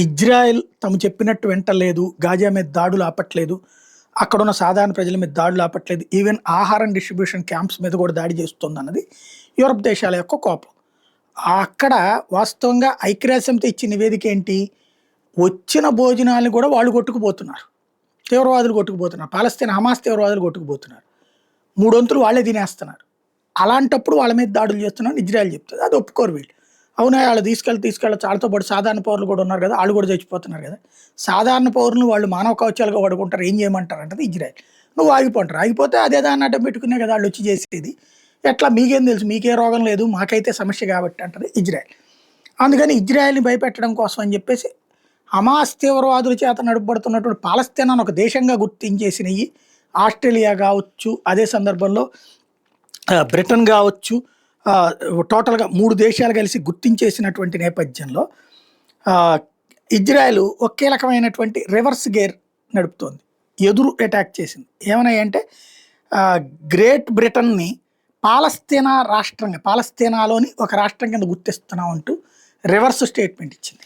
Israel తాము చెప్పినట్టు వింటలేదు. Gaza మీద దాడులు ఆపట్లేదు. అక్కడున్న సాధారణ ప్రజల మీద దాడులు ఆపట్లేదు. ఈవెన్ ఆహారం డిస్ట్రిబ్యూషన్ క్యాంప్స్ మీద కూడా దాడి చేస్తుందన్నది యూరప్ దేశాల యొక్క కోపం. అక్కడ వాస్తవంగా ఐక్యరాజ్యసమితి ఇచ్చిన నివేదిక ఏంటి? వచ్చిన భోజనాలను కూడా వాళ్ళు కొట్టుకుపోతున్నారు. తీవ్రవాదులు కొట్టుకుపోతున్నారు. పాలస్తీనా హమాస్ తీవ్రవాదులు కొట్టుకుపోతున్నారు. మూడొంతులు వాళ్ళే తినేస్తున్నారు. అలాంటప్పుడు వాళ్ళ మీద దాడులు చేస్తున్నారని ఇజ్రాయెల్ చెప్తుంది. అది ఒప్పుకోరు వీళ్ళు. అవునా, వాళ్ళు తీసుకెళ్ళచ్చు. వాళ్ళతో పాటు సాధారణ పౌరులు కూడా ఉన్నారు కదా, వాళ్ళు కూడా చచ్చిపోతున్నారు కదా. సాధారణ పౌరులను వాళ్ళు మానవ కవచాలుగా వాడుకుంటారు. ఏం చేయమంటారు అంటే ఇజ్రాయెల్, నువ్వు ఆగిపోంటారు. ఆగిపోతే అదే దాన్ని అడ్డం పెట్టుకునే కదా వాళ్ళు వచ్చి చేసేది. ఎట్లా మీకేం తెలుసు, మీకే రోగం లేదు, మాకైతే సమస్య కాబట్టి అంటది ఇజ్రాయెల్. అందుకని ఇజ్రాయెల్ని భయపెట్టడం కోసం అని చెప్పేసి హమాస్ తీవ్రవాదుల చేత నడుపబడుతున్నటువంటి పాలస్తీనాను ఒక దేశంగా గుర్తించేసినవి ఆస్ట్రేలియా కావచ్చు, అదే సందర్భంలో బ్రిటన్ కావచ్చు, టోటల్గా 3 దేశాలు కలిసి గుర్తించేసినటువంటి నేపథ్యంలో ఇజ్రాయెల్ ఒక కీలకమైనటువంటి రివర్స్ గేర్ నడుపుతోంది. ఎదురు అటాక్ చేసింది. ఏమన్నాయంటే గ్రేట్ బ్రిటన్ని పాలస్తీనాలోని ఒక రాష్ట్రం కింద గుర్తిస్తున్నాం అంటూ రివర్స్ స్టేట్మెంట్ ఇచ్చింది.